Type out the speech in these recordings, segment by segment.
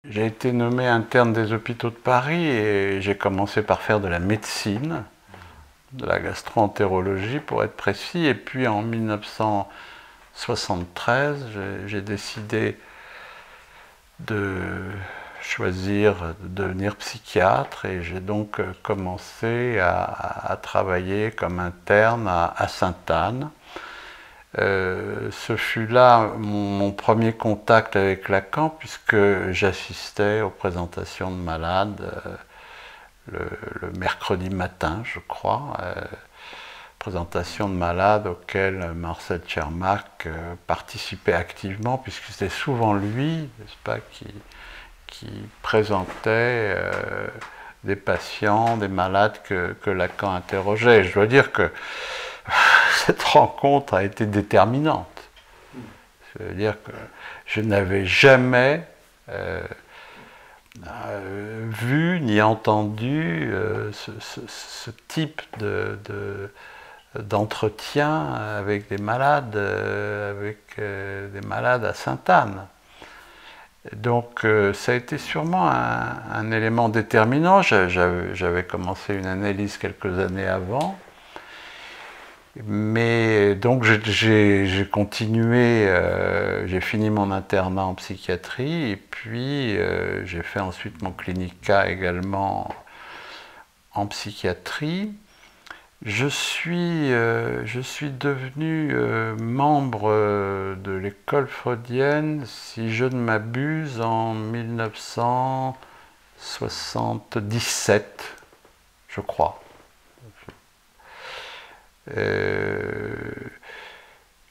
J'ai été nommé interne des hôpitaux de Paris et j'ai commencé par faire de la médecine, de la gastro-entérologie pour être précis. Et puis en 1973, j'ai décidé de choisir de devenir psychiatre et j'ai donc commencé à travailler comme interne à Sainte-Anne. Ce fut là mon premier contact avec Lacan puisque j'assistais aux présentations de malades le mercredi matin, je crois. Présentation de malades auxquelles Marcel Tchermak participait activement puisque c'était souvent lui, n'est-ce pas, qui présentait des patients, des malades que Lacan interrogeait. Je dois dire que cette rencontre a été déterminante. Je veux dire que je n'avais jamais vu ni entendu ce type d'entretien avec des malades, à Sainte-Anne. Donc ça a été sûrement un élément déterminant. J'avais commencé une analyse quelques années avant. Mais donc j'ai continué, j'ai fini mon internat en psychiatrie et puis j'ai fait ensuite mon clinica également en psychiatrie. Je suis devenu membre de l'école freudienne, si je ne m'abuse, en 1977, je crois.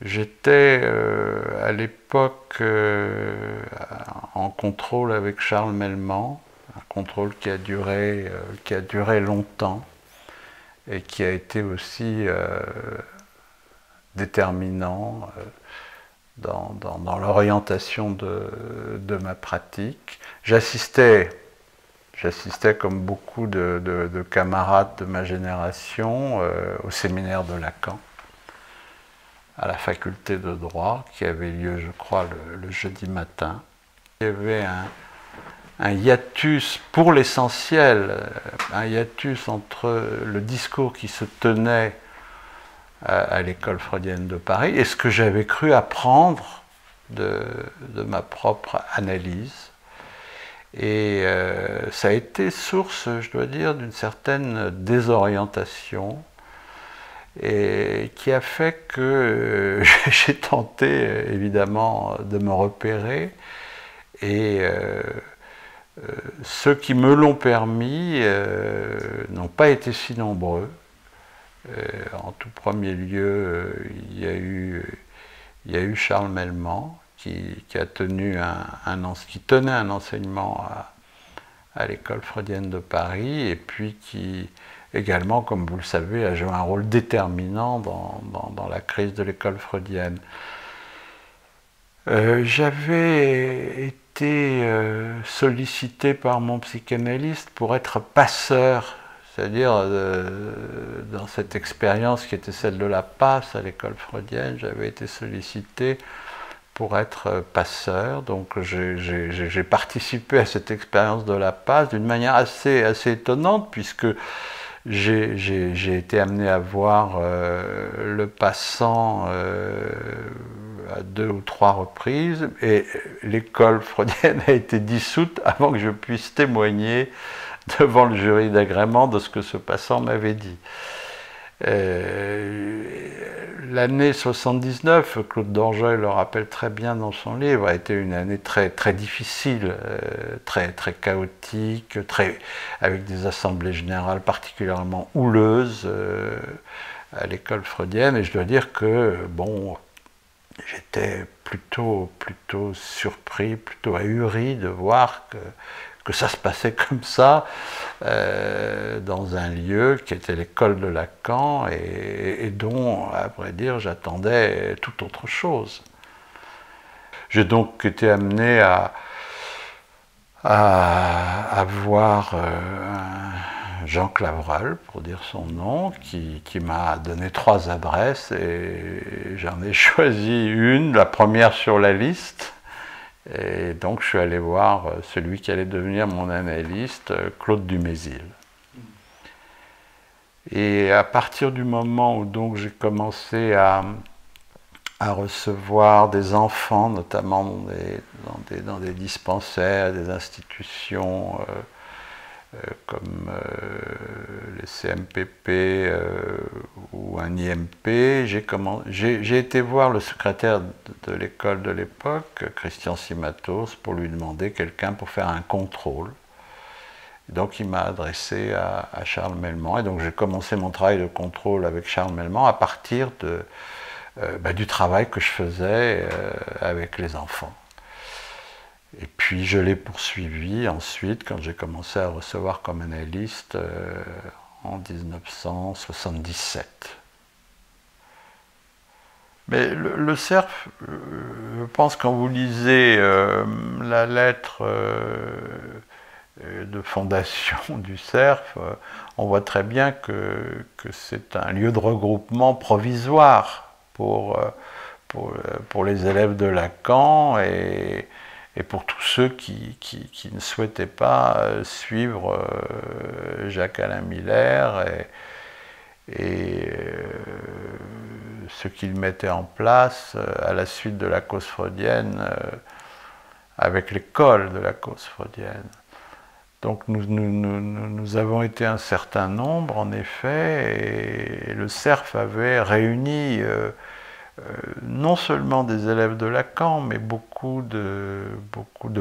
J'étais à l'époque en contrôle avec Charles Melman, un contrôle qui a duré longtemps et qui a été aussi déterminant dans l'orientation de ma pratique. J'assistais comme beaucoup de camarades de ma génération au séminaire de Lacan, à la faculté de droit, qui avait lieu, je crois, le jeudi matin. Il y avait un hiatus, pour l'essentiel, un hiatus entre le discours qui se tenait à l'école freudienne de Paris et ce que j'avais cru apprendre de ma propre analyse. Et ça a été source, je dois dire, d'une certaine désorientation et qui a fait que j'ai tenté évidemment de me repérer et ceux qui me l'ont permis n'ont pas été si nombreux. En tout premier lieu, il y a eu Charles Melman qui tenait un enseignement à l'école freudienne de Paris et puis qui également, comme vous le savez, a joué un rôle déterminant dans la crise de l'école freudienne. J'avais été sollicité par mon psychanalyste pour être passeur, c'est-à-dire dans cette expérience qui était celle de la passe à l'école freudienne, j'avais été sollicité pour être passeur, donc j'ai participé à cette expérience de la passe d'une manière assez étonnante puisque j'ai été amené à voir le passant à 2 ou 3 reprises et l'école freudienne a été dissoute avant que je puisse témoigner devant le jury d'agrément de ce que ce passant m'avait dit. L'année 79, Claude Dorjoy le rappelle très bien dans son livre, a été une année très difficile, très chaotique, avec des assemblées générales particulièrement houleuses à l'école freudienne. Et je dois dire que bon, j'étais plutôt surpris, plutôt ahuri de voir que ça se passait comme ça dans un lieu qui était l'école de Lacan et dont, à vrai dire, j'attendais tout autre chose. J'ai donc été amené à voir Jean Clavreul, pour dire son nom, qui m'a donné 3 adresses et j'en ai choisi une, la première sur la liste, Et donc je suis allé voir celui qui allait devenir mon analyste, Claude Dumézil. Et à partir du moment où donc j'ai commencé à recevoir des enfants, notamment dans des dispensaires, des institutions comme les CMPP ou un IMP, j'ai été voir le secrétaire de l'école de l'époque, Christian Simatos, pour lui demander quelqu'un pour faire un contrôle. Donc il m'a adressé à Charles Melman, et donc j'ai commencé mon travail de contrôle avec Charles Melman à partir du travail que je faisais avec les enfants. Et puis je l'ai poursuivi ensuite quand j'ai commencé à recevoir comme analyste en 1977. Mais le CERF, je pense quand vous lisez la lettre de fondation du CERF, on voit très bien que c'est un lieu de regroupement provisoire pour les élèves de Lacan et pour tous ceux qui ne souhaitaient pas suivre Jacques-Alain Miller et ce qu'il mettait en place à la suite de la cause freudienne avec l'école de la cause freudienne. Donc nous avons été un certain nombre, en effet, et le CERF avait réuni non seulement des élèves de Lacan, mais beaucoup de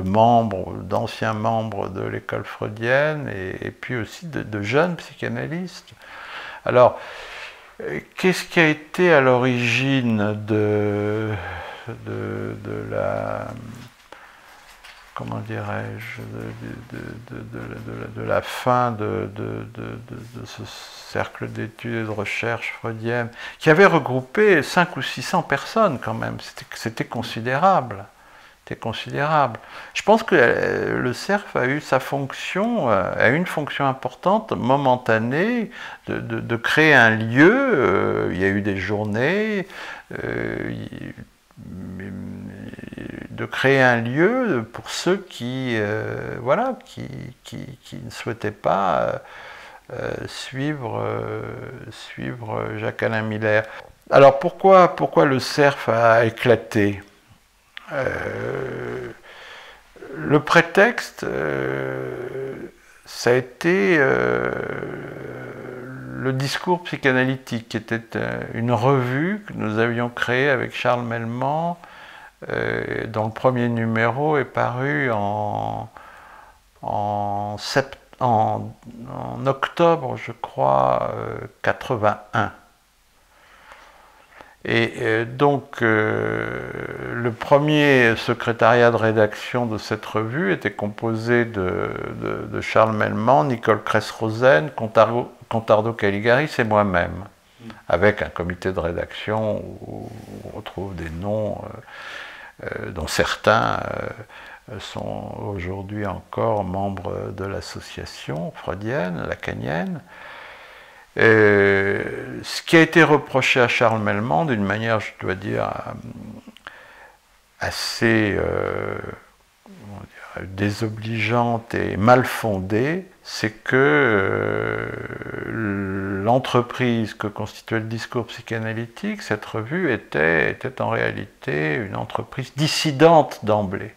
membres, d'anciens membres de l'école freudienne, et puis aussi de jeunes psychanalystes. Alors, qu'est-ce qui a été à l'origine de la... comment dirais-je, de la fin de ce cercle d'études et de recherche freudienne, qui avait regroupé 500 ou 600 personnes quand même, c'était considérable. C'était considérable. Je pense que le CERF a eu sa fonction, a une fonction importante, momentanée, de créer un lieu. Il y a eu des journées, de créer un lieu pour ceux qui ne souhaitaient pas suivre Jacques-Alain Miller. Alors pourquoi le CERF a éclaté? Le prétexte, ça a été le discours psychanalytique, qui était une revue que nous avions créée avec Charles Melman, dont le premier numéro est paru en octobre, je crois, 81. Et donc, le premier secrétariat de rédaction de cette revue était composé de Charles Melman, Nicole Cress-Rosen, Contardo Caligaris et moi-même, avec un comité de rédaction où on retrouve des noms dont certains sont aujourd'hui encore membres de l'association freudienne, lacanienne. Ce qui a été reproché à Charles Melman, d'une manière, je dois dire, assez désobligeante et mal fondée, c'est que l'entreprise que constituait le discours psychanalytique, cette revue, était en réalité une entreprise dissidente d'emblée.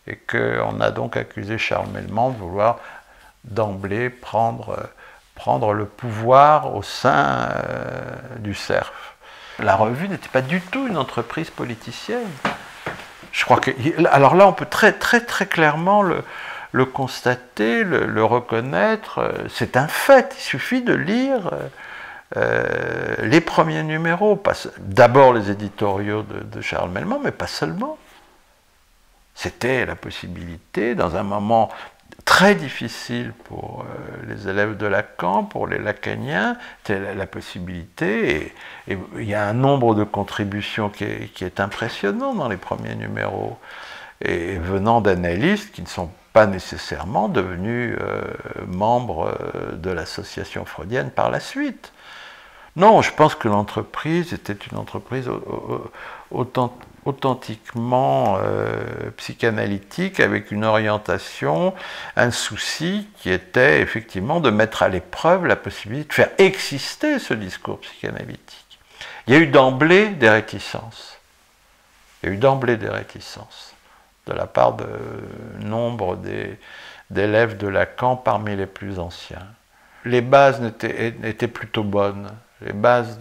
Et qu'on a donc accusé Charles Melman de vouloir d'emblée prendre le pouvoir au sein du CERF. La revue n'était pas du tout une entreprise politicienne. Je crois que, alors là, on peut très clairement le constater, le reconnaître. C'est un fait. Il suffit de lire les premiers numéros, d'abord les éditoriaux de Charles Melman, mais pas seulement. C'était la possibilité, dans un moment très difficile pour les élèves de Lacan, pour les lacaniens, c'était la possibilité, et il y a un nombre de contributions qui est impressionnant dans les premiers numéros, et venant d'analystes qui ne sont pas nécessairement devenus membres de l'association freudienne par la suite. Non, je pense que l'entreprise était une entreprise authentiquement psychanalytique, avec une orientation, un souci qui était effectivement de mettre à l'épreuve la possibilité de faire exister ce discours psychanalytique. Il y a eu d'emblée des réticences. Il y a eu d'emblée des réticences de la part de nombre d'élèves de Lacan parmi les plus anciens. Les bases étaient plutôt bonnes. Les bases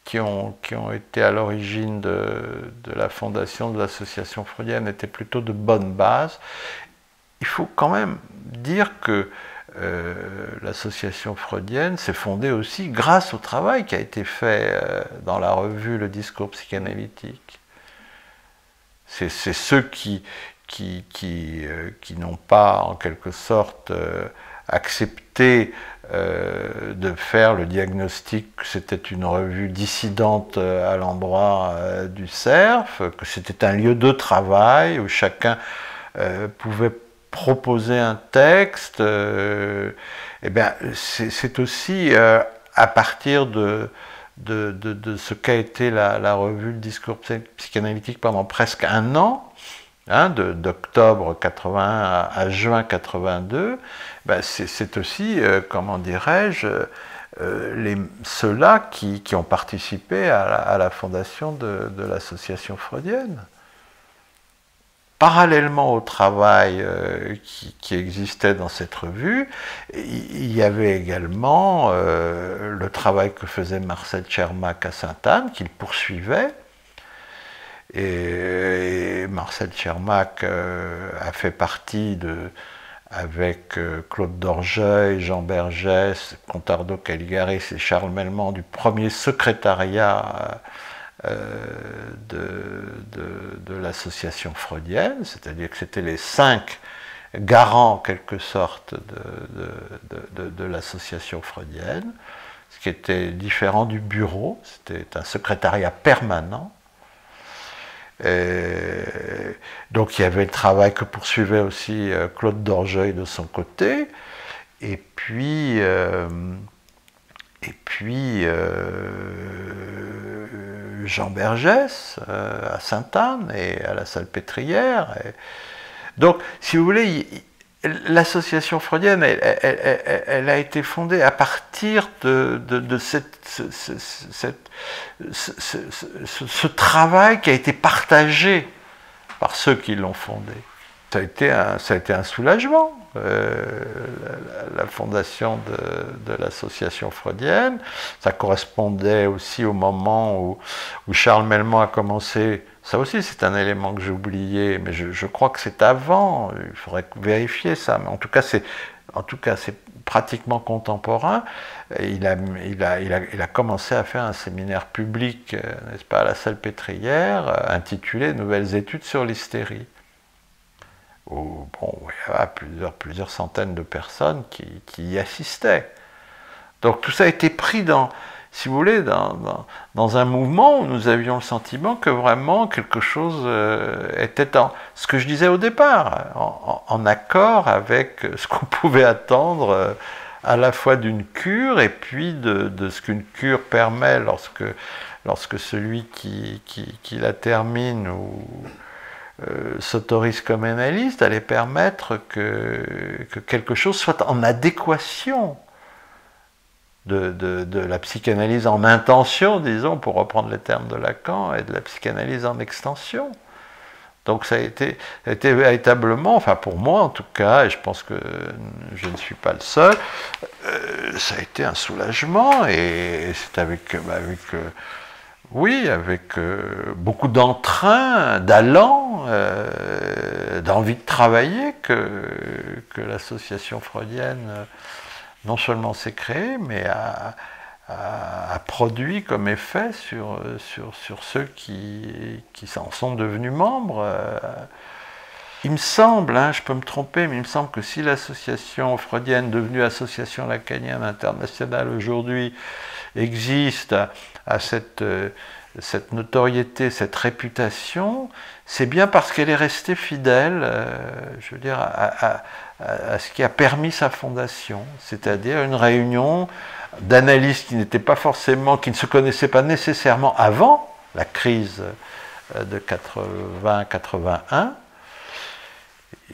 qui ont été à l'origine de la fondation de l'association freudienne étaient plutôt de bonnes bases. Il faut quand même dire que l'association freudienne s'est fondée aussi grâce au travail qui a été fait dans la revue Le Discours psychanalytique. C'est ceux qui n'ont pas, en quelque sorte, accepté de faire le diagnostic que c'était une revue dissidente à l'endroit du CERF, que c'était un lieu de travail où chacun pouvait proposer un texte. Eh bien, c'est aussi à partir de ce qu'a été la revue Le Discours psychanalytique pendant presque un an, d'octobre 81 à juin 82, ben c'est aussi, comment dirais-je, ceux-là qui ont participé à la fondation de l'association freudienne. Parallèlement au travail qui existait dans cette revue, il y avait également le travail que faisait Marcel Tchermak à Sainte-Anne, qu'il poursuivait. Et Marcel Tchermak a fait partie avec Claude Dorgeuil, Jean Bergès, Contardo Caligaris et Charles Melman du premier secrétariat de l'association freudienne, c'est-à-dire que c'était les 5 garants en quelque sorte de l'association freudienne, ce qui était différent du bureau, c'était un secrétariat permanent. Donc il y avait le travail que poursuivait aussi Claude Dorgeuil de son côté, et puis Jean Bergès à Sainte-Anne et à la Salpêtrière. Donc, si vous voulez, l'association freudienne, elle a été fondée à partir de ce travail qui a été partagé par ceux qui l'ont fondée. Ça a été un soulagement, la fondation de l'association freudienne. Ça correspondait aussi au moment où Charles Melman a commencé. Ça aussi, c'est un élément que j'ai oublié, mais je crois que c'est avant. Il faudrait vérifier ça. Mais en tout cas, c'est pratiquement contemporain. Il a commencé à faire un séminaire public, n'est-ce pas, à la Salpêtrière, intitulé « Nouvelles études sur l'hystérie ». Où, bon, il y a plusieurs centaines de personnes qui y assistaient. Donc tout ça a été pris si vous voulez, dans un mouvement où nous avions le sentiment que vraiment quelque chose était ce que je disais au départ, en accord avec ce qu'on pouvait attendre à la fois d'une cure et puis de ce qu'une cure permet lorsque celui qui la termine ou s'autorise comme analyste, allait permettre que quelque chose soit en adéquation de la psychanalyse en intention, disons, pour reprendre les termes de Lacan, et de la psychanalyse en extension. Donc ça a été véritablement, enfin pour moi en tout cas, et je pense que je ne suis pas le seul, ça a été un soulagement, et c'est avec beaucoup d'entrain, d'allant, d'envie de travailler que l'association freudienne non seulement s'est créée, mais a produit comme effet sur ceux qui en sont devenus membres. Il me semble, je peux me tromper, mais il me semble que si l'association freudienne, devenue Association lacanienne internationale aujourd'hui, existe à cette notoriété, cette réputation, c'est bien parce qu'elle est restée fidèle, je veux dire, à ce qui a permis sa fondation, c'est-à-dire une réunion d'analystes qui ne se connaissaient pas nécessairement avant la crise de 80-81.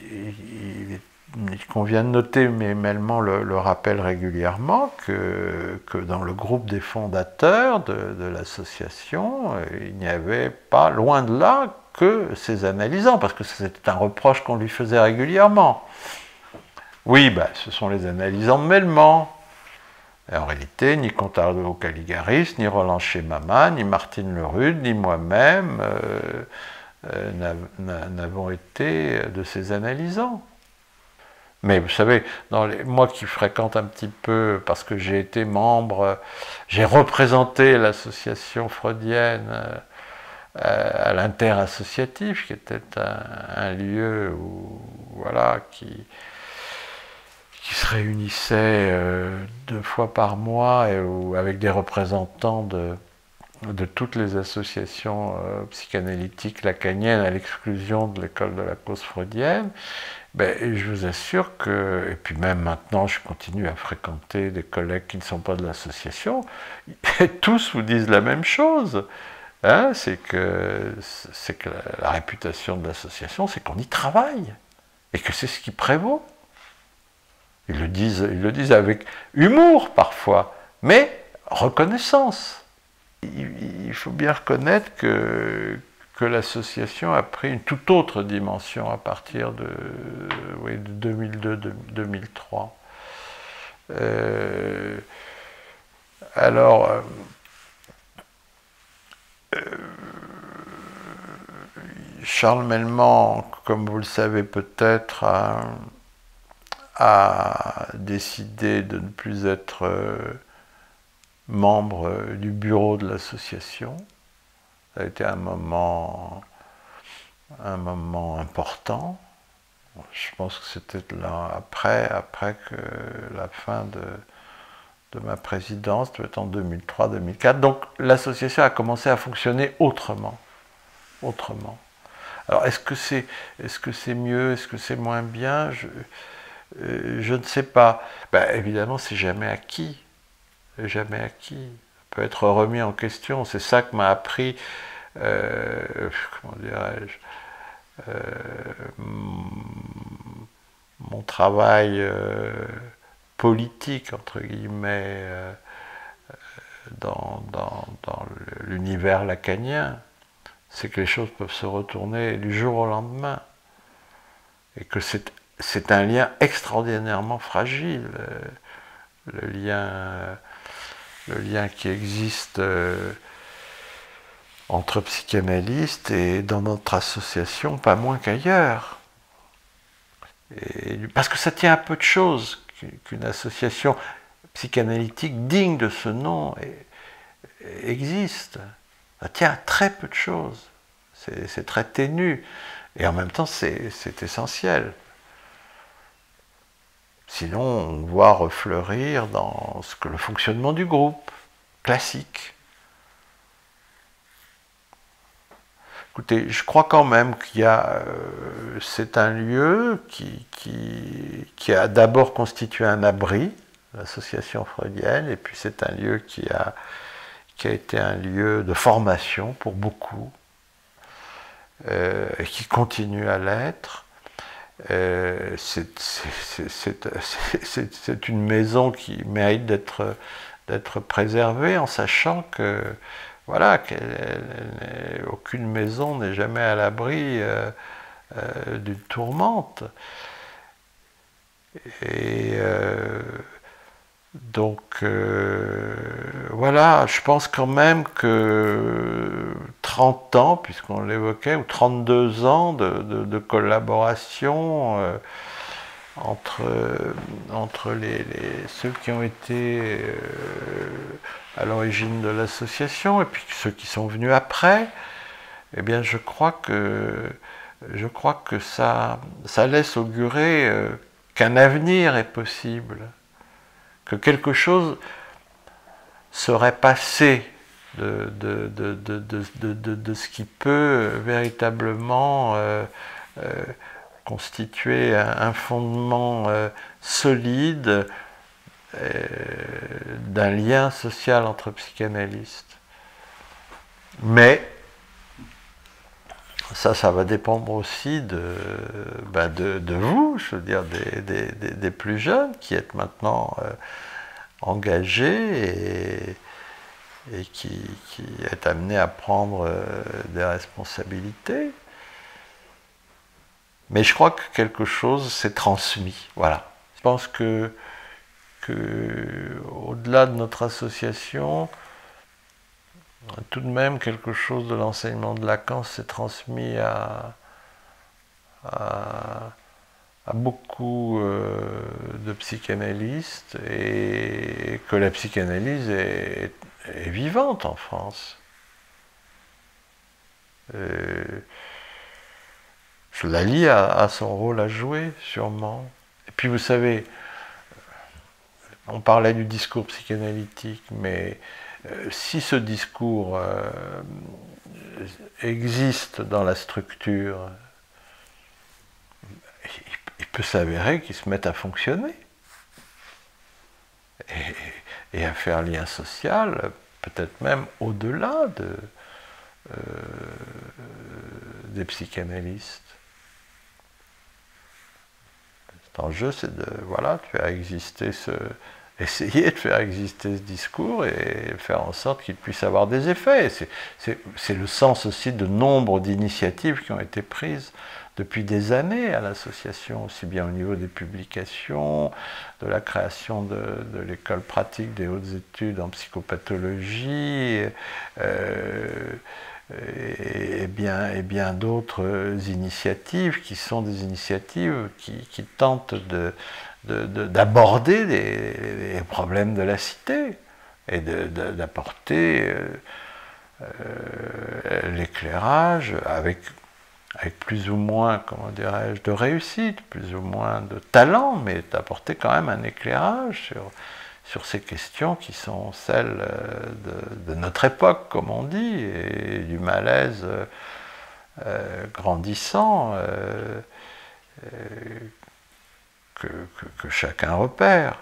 Il convient de noter, mais Melman le rappelle régulièrement, que dans le groupe des fondateurs de l'association, il n'y avait pas, loin de là, que ces analysants, parce que c'était un reproche qu'on lui faisait régulièrement. Oui, ce sont les analysants de Melman. Et en réalité, ni Contardo Caligaris, ni Roland Schemama, ni Martine Lerude, ni moi-même n'avons été de ces analysants. Mais vous savez, moi qui fréquente un petit peu, parce que j'ai été membre, j'ai représenté l'association freudienne à l'interassociatif, qui était un lieu où, voilà, qui se réunissait 2 fois par mois et avec des représentants de toutes les associations psychanalytiques lacaniennes, à l'exclusion de l'école de la cause freudienne. Je vous assure que, et puis même maintenant, je continue à fréquenter des collègues qui ne sont pas de l'association, et tous vous disent la même chose. Hein, c'est que la réputation de l'association, c'est qu'on y travaille, et que c'est ce qui prévaut. Ils le disent avec humour parfois, mais reconnaissance. Il faut bien reconnaître que l'association a pris une toute autre dimension à partir de 2002-2003. Charles Melman, comme vous le savez peut-être, a décidé de ne plus être membre du bureau de l'association. Ça a été un moment important. Je pense que c'était là après que la fin de ma présidence, peut-être en 2003-2004. Donc l'association a commencé à fonctionner autrement. Alors est-ce que c'est mieux, est-ce que c'est moins bien? Je ne sais pas. Évidemment, c'est jamais acquis. Jamais acquis. Ça peut être remis en question. C'est ça que m'a appris, comment dirais-je, mon travail politique, entre guillemets, dans l'univers lacanien. C'est que les choses peuvent se retourner du jour au lendemain. Et que c'est un lien extraordinairement fragile, le lien qui existe entre psychanalystes et dans notre association, pas moins qu'ailleurs. Parce que ça tient à peu de choses qu'une association psychanalytique digne de ce nom existe. Ça tient à très peu de choses. C'est très ténu. Et en même temps, c'est essentiel. Sinon, on voit refleurir dans le fonctionnement du groupe, classique. Écoutez, je crois quand même c'est un lieu qui a d'abord constitué un abri, l'association freudienne, et puis c'est un lieu qui a été un lieu de formation pour beaucoup, et qui continue à l'être. C'est une maison qui mérite d'être préservée, en sachant que voilà, aucune maison n'est jamais à l'abri d'une tourmente. Et donc voilà, je pense quand même que 30 ans, puisqu'on l'évoquait, ou 32 ans de collaboration entre ceux qui ont été à l'origine de l'association et puis ceux qui sont venus après, eh bien je crois que ça laisse augurer qu'un avenir est possible, que quelque chose serait passé de ce qui peut véritablement constituer un fondement solide d'un lien social entre psychanalystes. Mais ça va dépendre aussi de vous, je veux dire, des plus jeunes qui êtes maintenant engagés et qui êtes amenés à prendre des responsabilités. Mais je crois que quelque chose s'est transmis, voilà. Je pense que au-delà de notre association, tout de même quelque chose de l'enseignement de Lacan s'est transmis à beaucoup de psychanalystes, et que la psychanalyse est vivante en France. Je la lie à son rôle à jouer, sûrement. Et puis vous savez, on parlait du discours psychanalytique, mais si ce discours existe dans la structure, il peut s'avérer qu'il se mette à fonctionner et à faire lien social, peut-être même au-delà des psychanalystes. L'enjeu, c'est de faire exister essayer de faire exister ce discours et faire en sorte qu'il puisse avoir des effets. C'est le sens aussi de nombre d'initiatives qui ont été prises depuis des années à l'association, aussi bien au niveau des publications, de la création de l'école pratique des hautes études en psychopathologie, et bien d'autres initiatives qui sont des initiatives qui tentent d'aborder les problèmes de la cité et d'apporter l'éclairage avec plus ou moins, comment dirais-je, de réussite, plus ou moins de talent, mais d'apporter quand même un éclairage sur ces questions qui sont celles de notre époque, comme on dit, et du malaise grandissant que chacun repère.